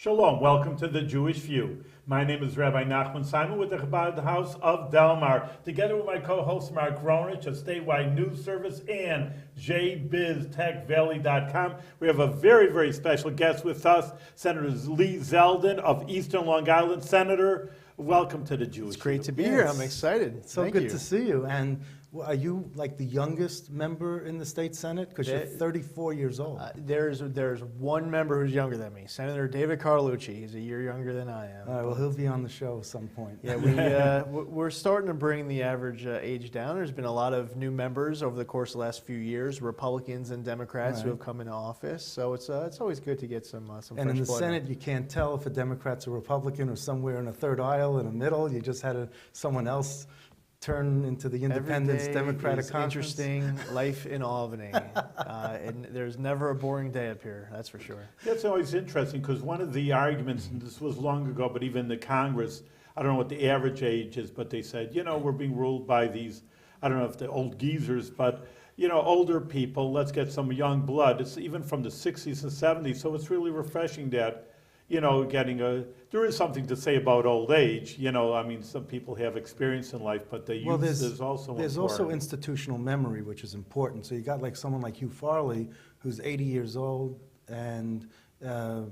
Shalom, welcome to the Jewish View. My name is Rabbi Nachman Simon with the Chabad House of Delmar, together with my co-host Mark Ronich of Statewide News Service and jbiztechvalley.com. We have a very, very special guest with us, Senator Lee Zeldin of Eastern Long Island. Senator, welcome to the Jewish View. It's great to be here. I'm excited. So good to see you. And are you like the youngest member in the state Senate? Because you're 34 years old. There's one member who's younger than me, Senator David Carlucci. He's a year younger than I am. All right, well, he'll be on the show at some point. Yeah, we're starting to bring the average age down. There's been a lot of new members over the course of the last few years, Republicans and Democrats who have come into office. So it's always good to get some fresh blood. And in the Senate, you can't tell if a Democrat's a Republican or somewhere in a third aisle in the middle. You just had someone else turn into the Independence Democratic Conference. Interesting life in Albany. And there's never a boring day up here, that's for sure. That's always interesting because one of the arguments, and this was long ago, but even the Congress, I don't know what the average age is, but they said, we're being ruled by these, I don't know if they're old geezers, but older people, let's get some young blood. It's even from the 60s and 70s, so it's really refreshing that there is something to say about old age. I mean, some people have experience in life, but the youth is also There's important. also institutional memory, which is important. So you got like someone like Hugh Farley, who's 80 years old, and from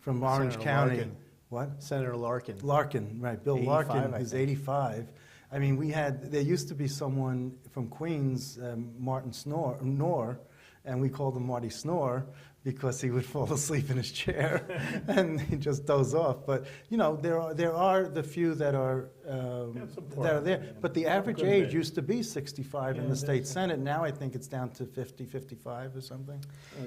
Orange Senator County. Larkin. What? Senator Larkin. Larkin, right, Bill 85, Larkin, who's 85. I mean, there used to be someone from Queens, Martin Knorr, and we called him Marty Snore, because he would fall asleep in his chair and he'd just doze off. But there are the few that are there. But the average age used to be 65 in the state Senate. Now I think it's down to 50, 55 or something.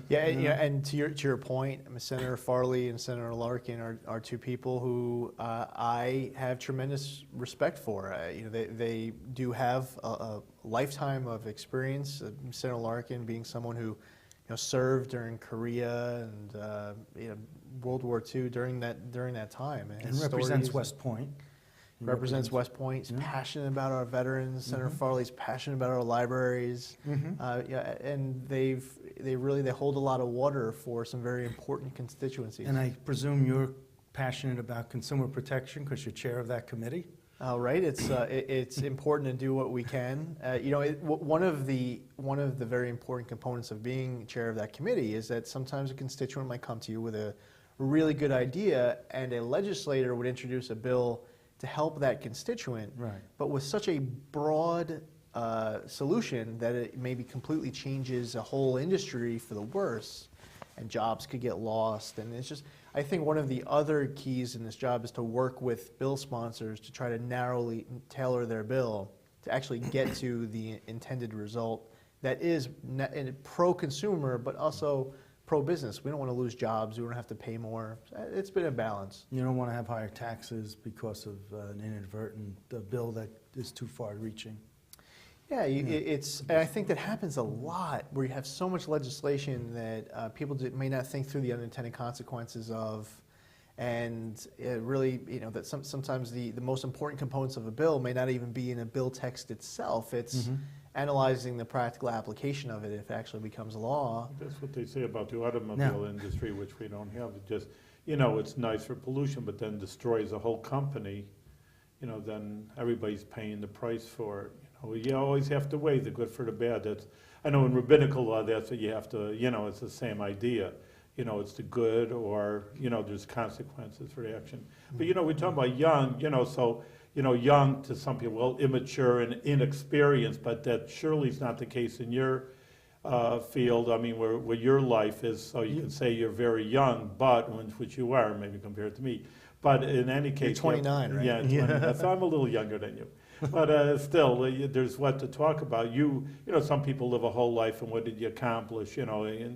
Yeah, and to your point, Senator Farley and Senator Larkin are two people who I have tremendous respect for. They do have a lifetime of experience. Senator Larkin being someone who served during Korea and World War II during that time, and represents West Point. Represents West Point. He's passionate about our veterans. Senator Farley's passionate about our libraries. And they hold a lot of water for some very important constituencies. And I presume you're passionate about consumer protection because you're chair of that committee. Right, it's important to do what we can. One of the very important components of being chair of that committee is that sometimes a constituent might come to you with a really good idea, and a legislator would introduce a bill to help that constituent, but with such a broad solution that it maybe completely changes a whole industry for the worse, and jobs could get lost. And it's just, I think one of the other keys in this job is to work with bill sponsors to try to narrowly tailor their bill to actually get to the intended result that is pro-consumer, but also pro-business. We don't want to lose jobs. We don't have to pay more. It's been a balance. You don't want to have higher taxes because of an inadvertent bill that is too far-reaching. Yeah, and I think that happens a lot where you have so much legislation that people may not think through the unintended consequences of, and it really, that sometimes the most important components of a bill may not even be in a bill text itself. It's analyzing the practical application of it if it actually becomes law. That's what they say about the automobile industry, which we don't have. It just, it's nice for pollution, but then destroys a whole company. Then everybody's paying the price for it. You always have to weigh the good for the bad. I know in rabbinical law that's what you have to, it's the same idea. It's the good or, there's consequences for the action. But, we're talking about young, so, young to some people, well, immature and inexperienced, but that surely is not the case in your field. I mean, where your life is, so you can say you're very young, but, which you are, maybe compared to me. But in any case... You're 29, right? Yeah, 29. So I'm a little younger than you. But still, there's what to talk about. Some people live a whole life, and what did you accomplish, in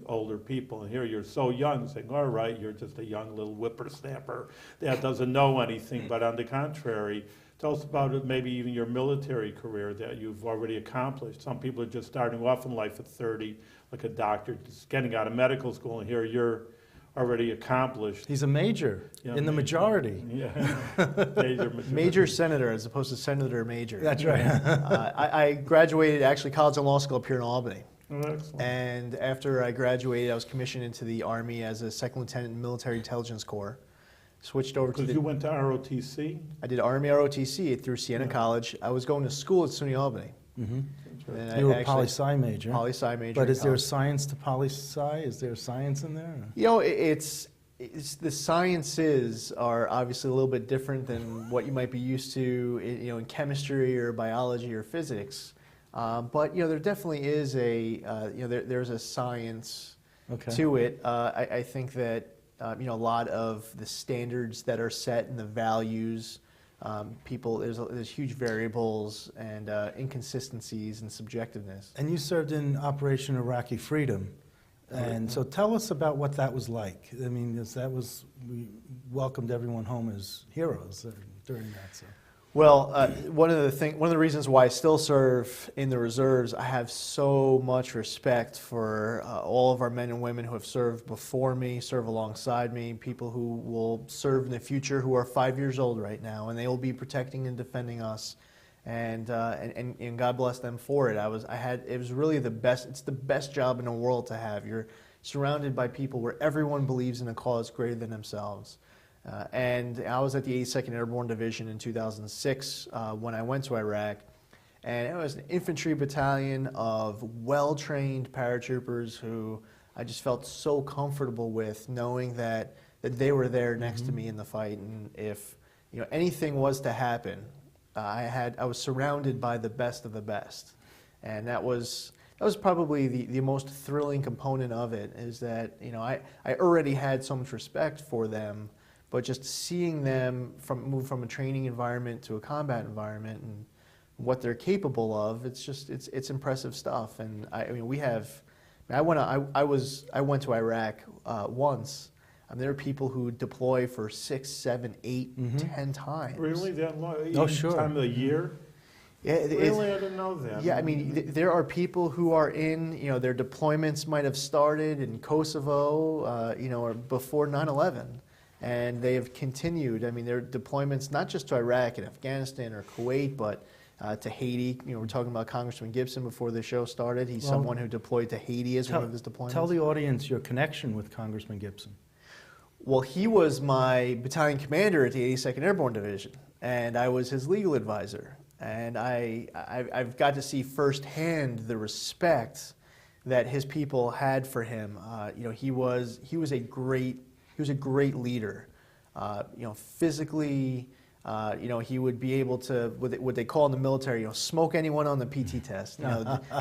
older people. And here you're so young, saying, all right, you're just a young little whippersnapper that doesn't know anything. But on the contrary, tell us about it, maybe even your military career that you've already accomplished. Some people are just starting off in life at 30, like a doctor, just getting out of medical school, and here you're already accomplished. He's a major in the majority. Yeah, major senator as opposed to senator major. That's right. I graduated actually college and law school up here in Albany. Oh, excellent. And after I graduated, I was commissioned into the Army as a second lieutenant in Military Intelligence Corps. Switched over to Because the... you went to ROTC? I did Army ROTC through Siena Yeah. College. I was going to school at SUNY Albany. Mm-hmm. And You were I a actually- poli-sci major. Poli-sci major. But in is there college. science to poli-sci? Is there science in there? You know, it's the sciences are obviously a little bit different than what you might be used to, in chemistry or biology or physics. But there definitely is there's a science Okay. to it. I think that a lot of the standards that are set and the values, there's huge variables and inconsistencies and subjectiveness. And you served in Operation Iraqi Freedom. And so tell us about what that was like. I mean, we welcomed everyone home as heroes during that. So. Well, one of the reasons why I still serve in the reserves, I have so much respect for all of our men and women who have served before me, serve alongside me, people who will serve in the future who are 5 years old right now, and they will be protecting and defending us. And God bless them for it. It was really the best. It's the best job in the world to have. You're surrounded by people where everyone believes in a cause greater than themselves. And I was at the 82nd Airborne Division in 2006 when I went to Iraq, and it was an infantry battalion of well-trained paratroopers who I just felt so comfortable with, knowing that they were there next to me in the fight, and if anything was to happen. I was surrounded by the best of the best, and that was probably the most thrilling component of it. Is that I already had so much respect for them, but just seeing them move from a training environment to a combat environment and what they're capable of, it's impressive stuff. And I went to Iraq once. There are people who deploy for 6, 7, 8, 10 times. Really? That long? Oh, Each sure. time of the year? Yeah, Really? I didn't know that. Yeah, I mean, there are people who are in, their deployments might have started in Kosovo, or before 9/11, and they have continued. I mean, their deployments not just to Iraq and Afghanistan or Kuwait, but to Haiti. We're talking about Congressman Gibson before the show started. He's someone who deployed to Haiti as one of his deployments. Tell the audience your connection with Congressman Gibson. Well, he was my battalion commander at the 82nd Airborne Division, and I was his legal advisor. And I've got to see firsthand the respect that his people had for him. He was a great leader. Physically, he would be able to, what they call in the military, smoke anyone on the PT test.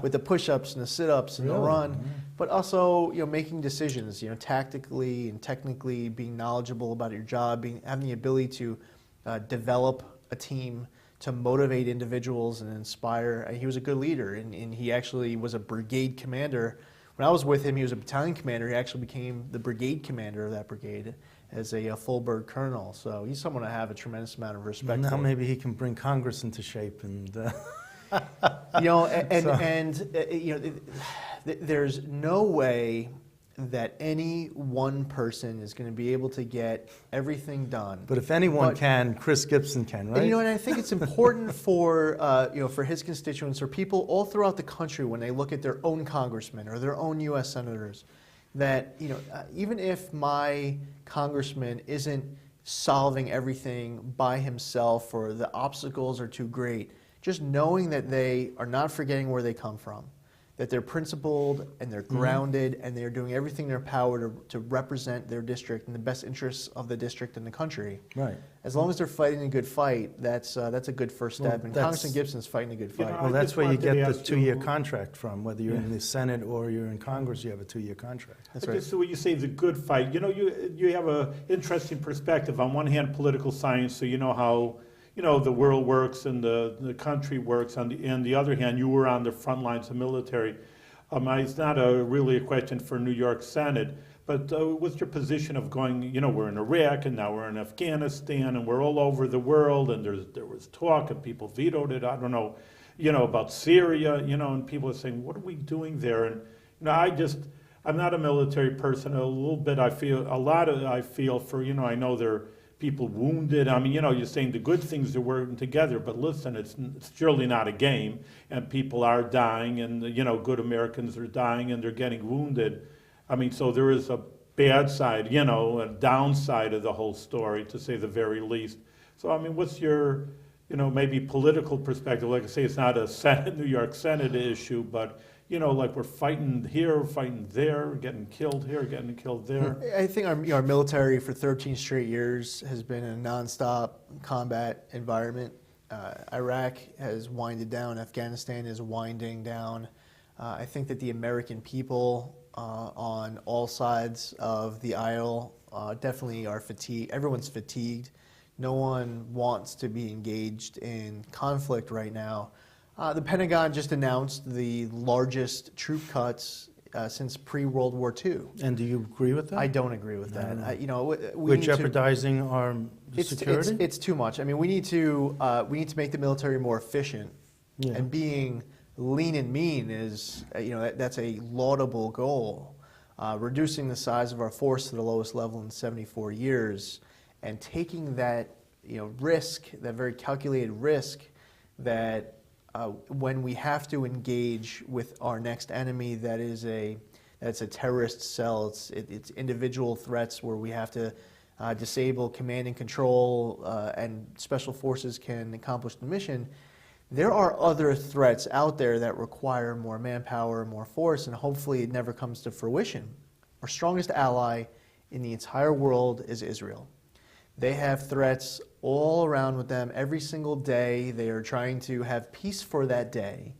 With the push-ups and the sit-ups and the run, but also making decisions. Tactically and technically, being knowledgeable about your job, having the ability to develop a team, to motivate individuals and inspire. He was a good leader, and he actually was a brigade commander. When I was with him, he was a battalion commander. He actually became the brigade commander of that brigade as a full bird colonel. So he's someone I have a tremendous amount of respect for. Now maybe he can bring Congress into shape and. There's no way that any one person is going to be able to get everything done. But if anyone can, Chris Gibson can, right? And I think it's important for for his constituents or people all throughout the country when they look at their own congressmen or their own U.S. senators, that even if my congressman isn't solving everything by himself or the obstacles are too great, just knowing that they are not forgetting where they come from, that they're principled and they're grounded and they're doing everything in their power to represent their district in the best interests of the district and the country. Right. As long as they're fighting a good fight, that's a good first step. Well, and Congressman Gibson's fighting a good fight. I Well, that's just where you wanted to get the ask 2-year you- contract from. Whether you're in the Senate or you're in Congress, you have a 2-year contract. That's I right. just, so when you say the good fight, you have an interesting perspective. On one hand, political science, so you know how the world works and the country works. On the other hand, you were on the front lines of military. It's not really a question for New York Senate, but what's your position of going, we're in Iraq and now we're in Afghanistan and we're all over the world and there was talk and people vetoed it, I don't know, about Syria, and people are saying, what are we doing there? And, I'm not a military person, a little bit I feel for, I know there are people wounded. I mean, you're saying the good things are working together, but listen, it's surely not a game, and people are dying, and, good Americans are dying, and they're getting wounded. I mean, so there is a bad side, a downside of the whole story, to say the very least. So, I mean, what's your, maybe political perspective? Like I say, it's not a New York Senate issue, but like we're fighting here, fighting there, getting killed here, getting killed there. I think our military for 13 straight years has been in a nonstop combat environment. Iraq has winded down. Afghanistan is winding down. I think that the American people on all sides of the aisle definitely are fatigued. Everyone's fatigued. No one wants to be engaged in conflict right now. The Pentagon just announced the largest troop cuts since pre-World War II. And do you agree with that? I don't agree with that. We're jeopardizing our security? It's too much. I mean, we need to make the military more efficient. Yeah. And being lean and mean is, that's a laudable goal. Reducing the size of our force to the lowest level in 74 years, and taking that, risk, that very calculated risk, that when we have to engage with our next enemy, that's a terrorist cell. It's individual threats where we have to disable command and control, and special forces can accomplish the mission. There are other threats out there that require more manpower, more force, and hopefully it never comes to fruition. Our strongest ally in the entire world is Israel. They have threats all around with them every single day. They are trying to have peace for that day.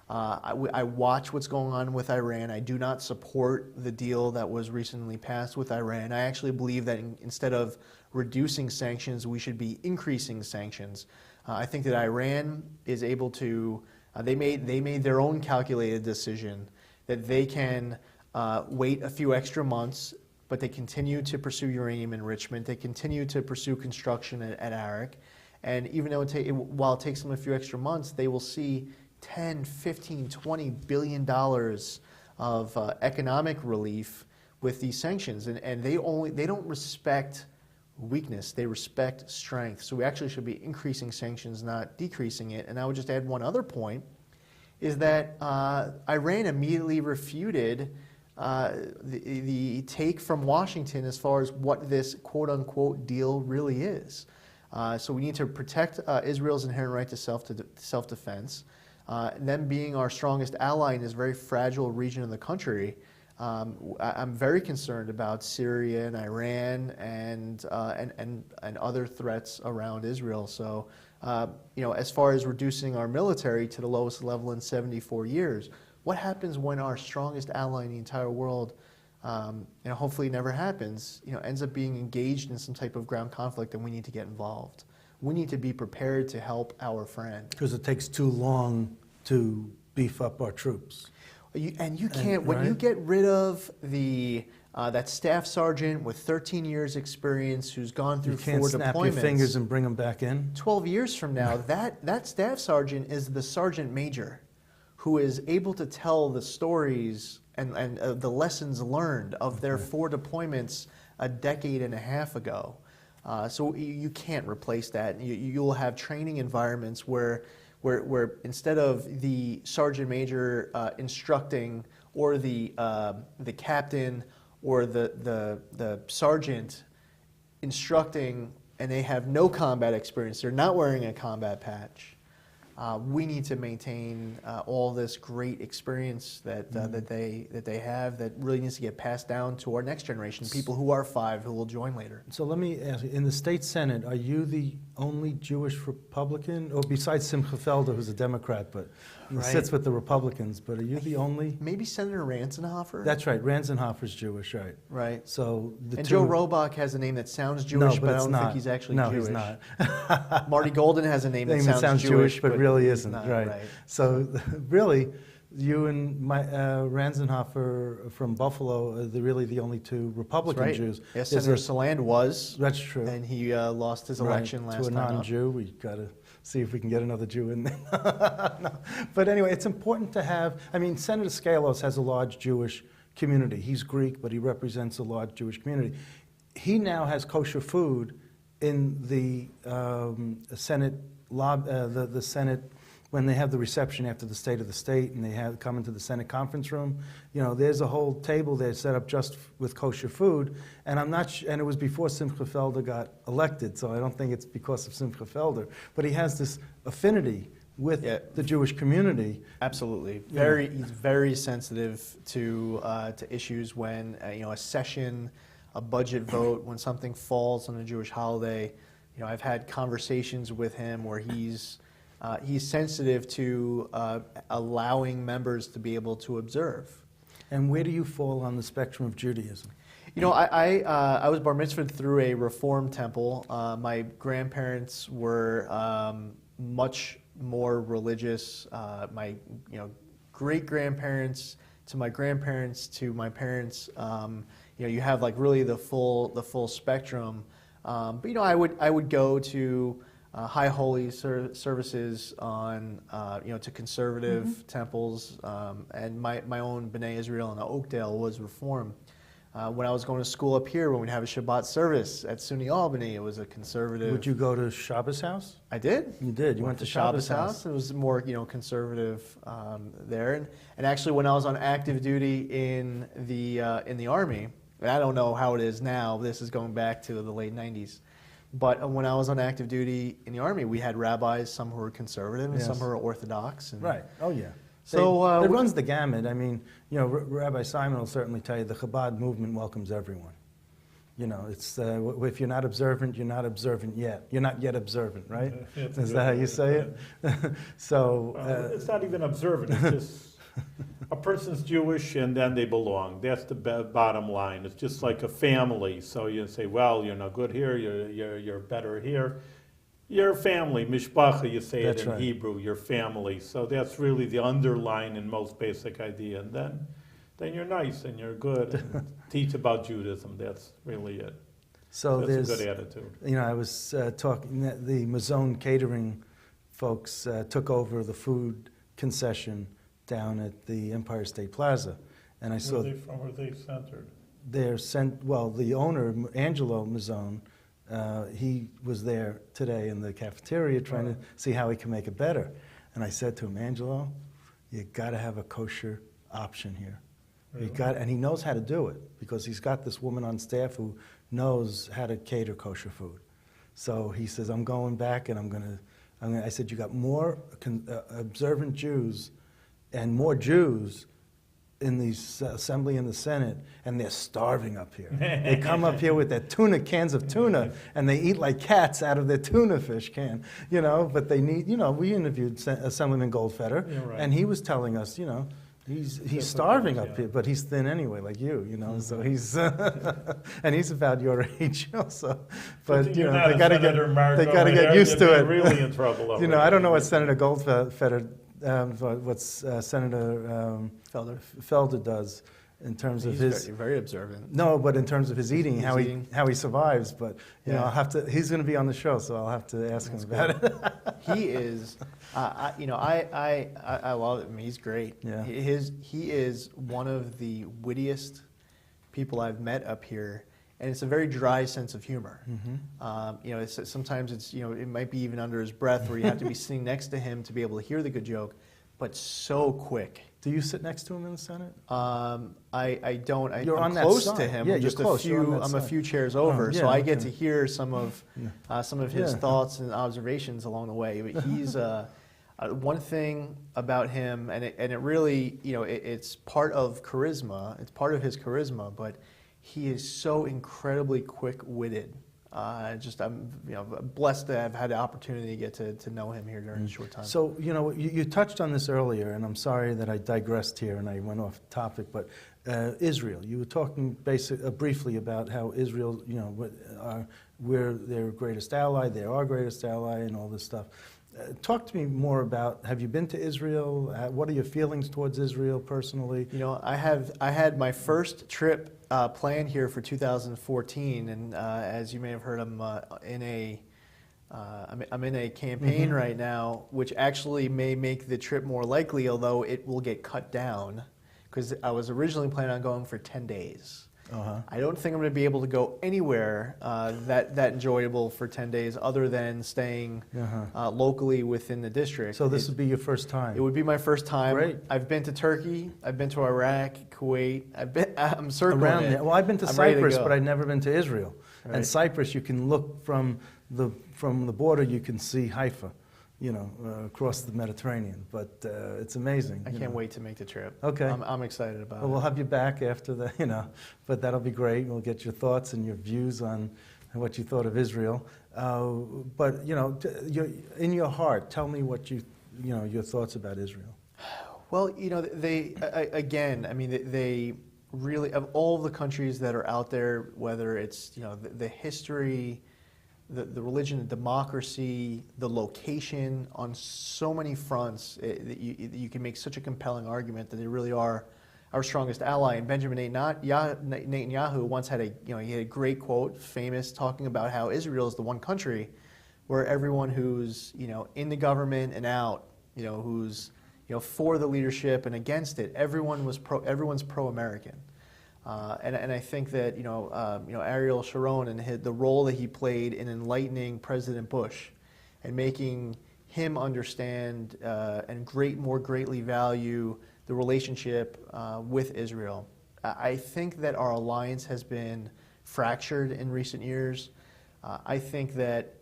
I watch what's going on with Iran. I do not support the deal that was recently passed with Iran. I actually believe that instead of reducing sanctions, we should be increasing sanctions. I think that Iran is able to, they made their own calculated decision that they can wait a few extra months, but they continue to pursue uranium enrichment. They continue to pursue construction at Arak. And even though while it takes them a few extra months, they will see 10, 15, 20 billion dollars of economic relief with these sanctions. And they don't respect weakness, they respect strength. So we actually should be increasing sanctions, not decreasing it. And I would just add one other point, is that Iran immediately refuted the take from Washington as far as what this quote-unquote deal really is. So we need to protect Israel's inherent right to self-defense. Them being our strongest ally in this very fragile region of the country, I'm very concerned about Syria and Iran and other threats around Israel. So, as far as reducing our military to the lowest level in 74 years, what happens when our strongest ally in the entire world, hopefully never happens, ends up being engaged in some type of ground conflict, and we need to get involved. We need to be prepared to help our friend. Because it takes too long to beef up our troops. You can't, when you get rid of that staff sergeant with 13 years experience who's gone through 4 deployments. You can't snap your fingers and bring them back in? 12 years from now, that staff sergeant is the sergeant major who is able to tell the stories and the lessons learned of their 4 deployments a decade and a half ago. So you can't replace that. You'll have training environments where instead of the sergeant major instructing, or the captain or the sergeant instructing, and they have no combat experience, they're not wearing a combat patch. We need to maintain all this great experience that they have, that really needs to get passed down to our next generation, people who are 5 who will join later. So let me ask you, in the state Senate, are you the only Jewish Republican, or besides Simcha Felder, who's a Democrat, but he sits with the Republicans, but are you the only? Maybe Senator Ranzenhofer? That's right, Ranzenhofer's Jewish, right. Right. So Joe Robach has a name that sounds Jewish, but I don't think he's actually Jewish. No, he's not. Marty Golden has a name that sounds Jewish, but really isn't, not, right. So really, you and Ranzenhofer from Buffalo are really the only 2 Republican Jews. Yes, Senator Saland was. That's true. And he lost his election last time. To a non-Jew. We got to see if we can get another Jew in there. No. But anyway, it's important to have, Senator Scalos has a large Jewish community. He's Greek, but he represents a large Jewish community. He now has kosher food in the Senate the Senate, when they have the reception after the State of the State and they have come into the Senate conference room, you know, there's a whole table there set up just with kosher food, and I'm not and it was before Simcha Felder got elected, so I don't think it's because of Simcha Felder, but he has this affinity with the Jewish community. Absolutely. Yeah. He's very sensitive to issues when, you know, a session, a budget vote, when something falls on a Jewish holiday. You know, I've had conversations with him where he's sensitive to allowing members to be able to observe. And where do you fall on the spectrum of Judaism? You know, I was bar mitzvahed through a Reform temple. My grandparents were much more religious. My great grandparents to my grandparents to my parents. You know, you have like really the full spectrum. But you know, I would go to high holy services on to conservative temples, and my own B'nai Israel in Oakdale was Reform. When I was going to school up here, when we'd have a Shabbat service at SUNY Albany, it was a conservative. Would you go to Shabbos House? I did. You did. You went to Shabbos House. It was more conservative there, and actually when I was on active duty in the Army, and I don't know how it is now. This is going back to the late '90s. But when I was on active duty in the Army, we had rabbis, some who were conservative and some who were Orthodox. And right. Oh, yeah. So it runs the gamut. I mean, you know, Rabbi Simon will certainly tell you the Chabad movement welcomes everyone. You know, it's if you're not observant, you're not observant yet. You're not yet observant, right? Is that how you say it? So it's not even observant. It's just a person's Jewish and then they belong. That's the bottom line. It's just like a family. So you say, well, you're not good here. You're better here. Your family, mishpacha, you say it in Hebrew, your family. So that's really the underlying and most basic idea. And then you're nice and you're good and teach about Judaism. That's really it. So that's a good attitude. You know, I was talking, the Mazzone Catering folks took over the food concession down at the Empire State Plaza. And I saw... Where are they centered? They're the owner, Angelo Mazzone, he was there today in the cafeteria trying to see how he can make it better. And I said to him, Angelo, you got to have a kosher option here. Really? And he knows how to do it because he's got this woman on staff who knows how to cater kosher food. So he says, I'm going back and I said, you got more observant Jews and more Jews in the Assembly and the Senate, and they're starving up here. They come up here with their cans of tuna, and they eat like cats out of their tuna fish can, you know, but they need, you know, we interviewed Assemblyman Goldfeder, and he was telling us, you know, he's starving up here, but he's thin anyway, like you know, so he's, and he's about your age also. But, you know, they got to get used to it. Really in trouble. You know, I don't know what Senator Goldfeder Senator Felder does in terms of his... very observant. No, but in terms of his eating, how he survives. But you know, he's going to be on the show, so I'll have to ask him about it. He is, I love him. He's great. Yeah. He is one of the wittiest people I've met up here. And it's a very dry sense of humor. You know, sometimes it's, you know, it might be even under his breath where you have to be sitting next to him to be able to hear the good joke, but so quick. Do you sit next to him in the Senate? I don't. I'm close side. to him. Yeah, I'm just you're close. I'm a few chairs over, so I get to hear some of his Yeah. thoughts and observations along the way. But he's one thing about him, and it really, you know, it's part of charisma. It's part of his charisma, but he is so incredibly quick-witted. I'm blessed to have had the opportunity to get to know him here during a short time. So, you know, you touched on this earlier, and I'm sorry that I digressed here and I went off topic, but Israel. You were talking briefly about how Israel, you know, we're their greatest ally, they're our greatest ally, and all this stuff. Talk to me more about, have you been to Israel? What are your feelings towards Israel personally? You know, I had my first trip planned here for 2014, and as you may have heard, I'm in a campaign right now, which actually may make the trip more likely, although it will get cut down, because I was originally planning on going for 10 days. I don't think I'm going to be able to go anywhere that enjoyable for 10 days other than staying locally within the district. So this would be your first time? It would be my first time. Great. I've been to Turkey. I've been to Iraq, Kuwait. I'm circling around it. there. Well, I've been to I'm ready to Cyprus, go. but I've never been to Israel. Right. And Cyprus, you can look from the border, you can see Haifa, across the Mediterranean. But it's amazing. I can't wait to make the trip. Okay. I'm excited about Well, it. we'll have you back after the, but that'll be great. We'll get your thoughts and your views on what you thought of Israel. But, in your heart, tell me what your thoughts about Israel. Well, they really, of all the countries that are out there, whether it's, the history, the religion, the democracy, the location, on so many fronts, you can make such a compelling argument that they really are our strongest ally. And Benjamin Netanyahu once had he had a great quote, famous, talking about how Israel is the one country where everyone who's, in the government and out, who's, for the leadership and against it, everyone's pro-American. And I think that Ariel Sharon and the role that he played in enlightening President Bush and making him understand and more greatly value the relationship with Israel. I think that our alliance has been fractured in recent years. I think that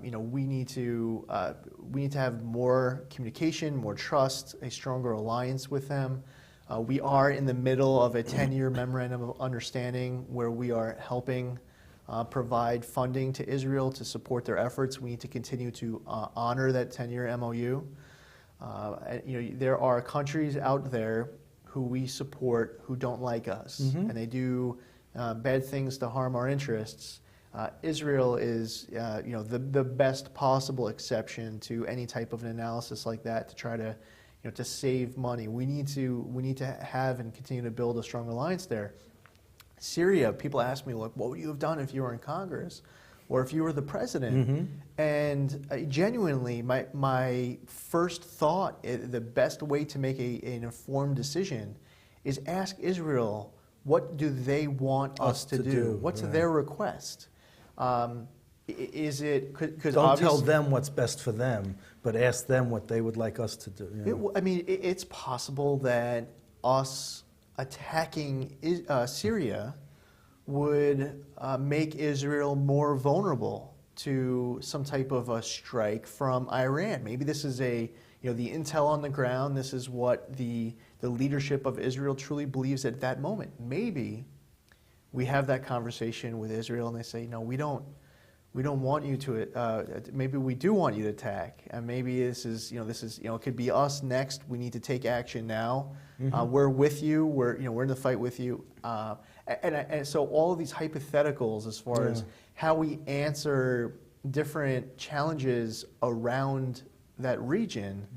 we need to have more communication, more trust, a stronger alliance with them. We are in the middle of a 10-year memorandum of understanding where we are helping provide funding to Israel to support their efforts. We need to continue to honor that 10-year MOU. There are countries out there who we support who don't like us, and they do bad things to harm our interests. Israel is the best possible exception to any type of an analysis like that to try to to save money. We need to have and continue to build a strong alliance there. Syria, people ask me, like, what would you have done if you were in Congress or if you were the president? And genuinely, my first thought, the best way to make an informed decision is ask Israel, what do they want us to do? What's their request? Is it, because don't tell them what's best for them, but ask them what they would like us to do. It's possible that us attacking Syria would make Israel more vulnerable to some type of a strike from Iran. Maybe this is the intel on the ground. This is what the leadership of Israel truly believes at that moment. Maybe we have that conversation with Israel, and they say, no, we don't want you to. Maybe we do want you to attack, and maybe this is it could be us next. We need to take action now. We're with you. We're in the fight with you. And so all of these hypotheticals, as far as how we answer different challenges around that region,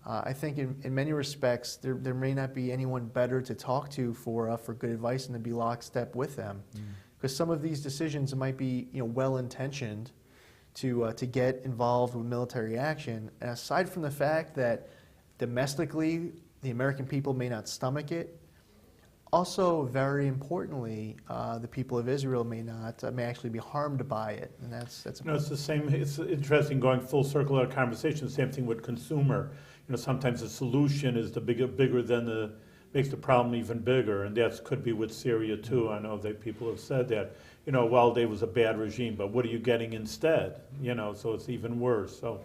I think in many respects there may not be anyone better to talk to for good advice and to be lockstep with them. Because some of these decisions might be well-intentioned to get involved with military action. And aside from the fact that domestically the American people may not stomach it, also very importantly, the people of Israel may actually be harmed by it, and that's it's the same. It's interesting going full circle of our conversation. Same thing with consumer. Sometimes the solution is bigger than makes the problem even bigger, and that could be with Syria too. I know that people have said that, well, there was a bad regime, but what are you getting instead? So it's even worse. So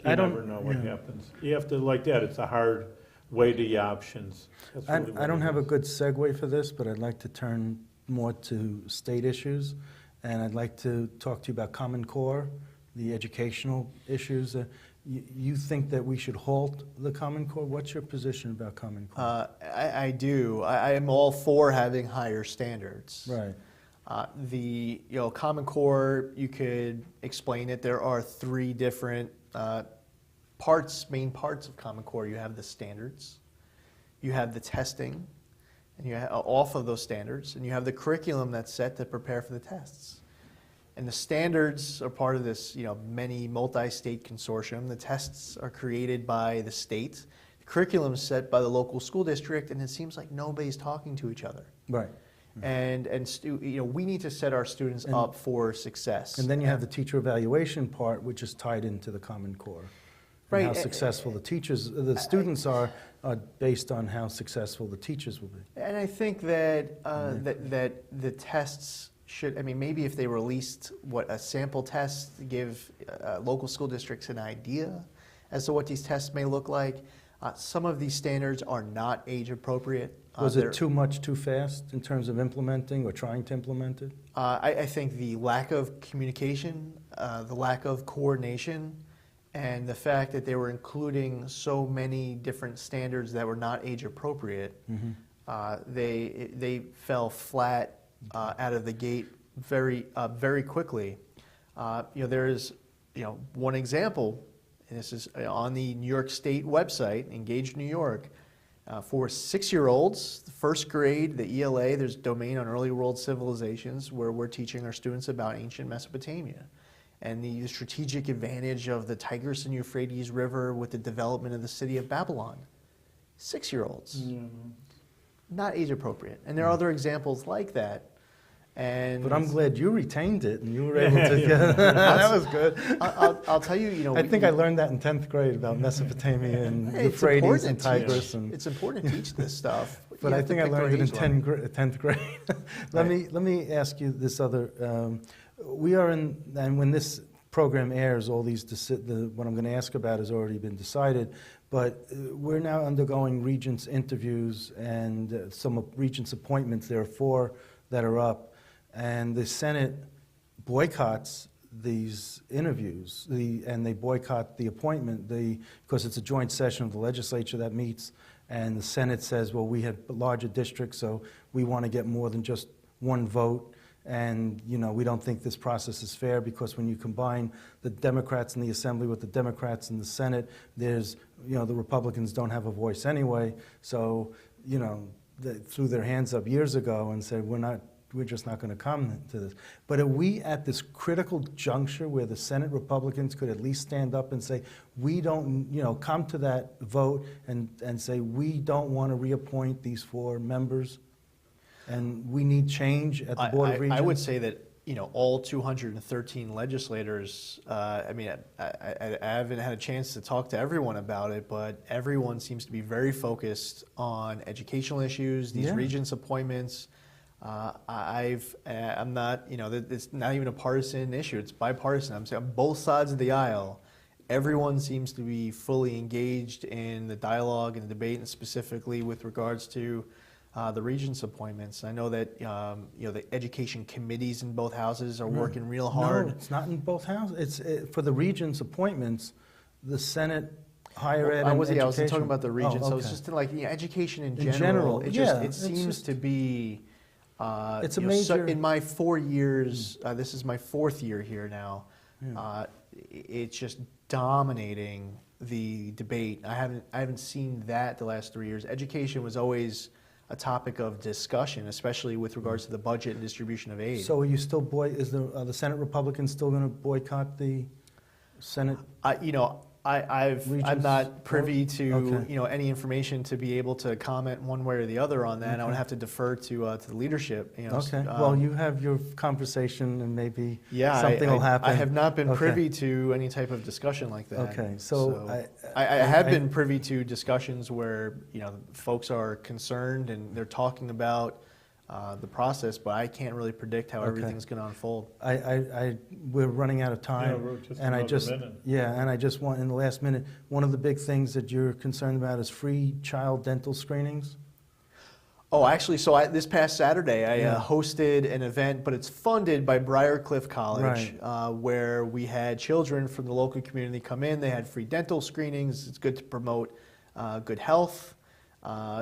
you never know what happens. You have to, like that, it's a hard weigh the options. I don't have a good segue for this, but I'd like to turn more to state issues, and I'd like to talk to you about Common Core, the educational issues. You think that we should halt the Common Core? What's your position about Common Core? I do. I am all for having higher standards. Right. The Common Core, you could explain it. There are three different main parts of Common Core. You have the standards, you have the testing, and you have off of those standards, and you have the curriculum that's set to prepare for the tests. And the standards are part of this, many multi-state consortium. The tests are created by the state. The curriculum is set by the local school district, and it seems like nobody's talking to each other. Right. we need to set our students up for success. And then you have the teacher evaluation part, which is tied into the Common Core. And how successful the students are based on how successful the teachers will be. And I think that that the tests should, maybe if they released a sample test to give local school districts an idea as to what these tests may look like. Some of these standards are not age appropriate. Was it too much too fast in terms of implementing or trying to implement it? I think the lack of communication, the lack of coordination, and the fact that they were including so many different standards that were not age appropriate, they fell flat out of the gate very quickly. There is one example, and this is on the New York State website, Engage New York. For 6-year-olds, the first grade, the ELA, there's domain on early world civilizations where we're teaching our students about ancient Mesopotamia and the strategic advantage of the Tigris and Euphrates River with the development of the city of Babylon. 6-year-olds. Not age appropriate. And there are other examples like that. But I'm glad you retained it and you were able to get that was good. I'll tell you, I think I learned that in 10th grade about Mesopotamia and Euphrates and Tigris. It's important to teach this stuff. But I think I learned it in 10th grade. Let me ask you this other. We are in, and when this program airs, all these what I'm going to ask about has already been decided. But we're now undergoing Regents interviews and some Regents appointments. There are 4 that are up. And the Senate boycotts these interviews, and they boycott the appointment because it's a joint session of the legislature that meets, and the Senate says, well, we have larger districts, so we want to get more than just one vote, and we don't think this process is fair because when you combine the Democrats in the Assembly with the Democrats in the Senate, there's, the Republicans don't have a voice anyway, so, they threw their hands up years ago and said, we're just not going to come to this. But are we at this critical juncture where the Senate Republicans could at least stand up and say, we don't, come to that vote and say, we don't want to reappoint these 4 members and we need change at the Board of Regents? I would say that, all 213 legislators, I haven't had a chance to talk to everyone about it, but everyone seems to be very focused on educational issues, these Regents appointments. I'm not, it's not even a partisan issue. It's bipartisan. I'm saying on both sides of the aisle, everyone seems to be fully engaged in the dialogue and the debate, and specifically with regards to the Regents appointments. I know that the education committees in both houses are working real hard. No, it's not in both houses. It's for the Regents appointments, the Senate. Higher ed and education. I wasn't talking about the Regents. Oh, okay. So it's just like education in general. It seems to be. It's a major. In my 4 years, this is my 4th year here now. It's just dominating the debate. I haven't seen that the last 3 years. Education was always a topic of discussion, especially with regards to the budget and distribution of aid. So are you still is the Senate Republicans still going to boycott the Senate? I'm not privy to any information to be able to comment one way or the other on that. I would have to defer to the leadership. Well, you have your conversation, and maybe something will happen. I have not been privy to any type of discussion like that. Okay, so I have been privy to discussions where folks are concerned and they're talking about the process, but I can't really predict how everything's going to unfold. We're running out of time, and I just want in the last minute. One of the big things that you're concerned about is free child dental screenings. Oh, actually, this past Saturday I hosted an event, but it's funded by Briarcliff College, where we had children from the local community come in. They had free dental screenings. It's good to promote good health.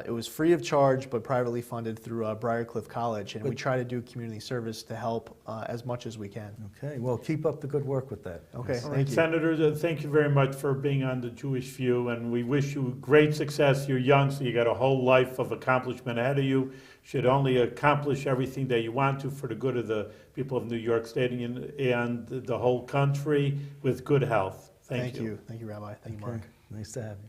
It was free of charge, but privately funded through Briarcliff College, and we try to do community service to help as much as we can. Okay, well, keep up the good work with that. Okay, All right, thank you. Senator, thank you very much for being on the Jewish View, and we wish you great success. You're young, so you got a whole life of accomplishment ahead of you. Should only accomplish everything that you want to for the good of the people of New York State and the whole country with good health. Thank you. Thank you, Rabbi. Thank you, Mark. Nice to have you.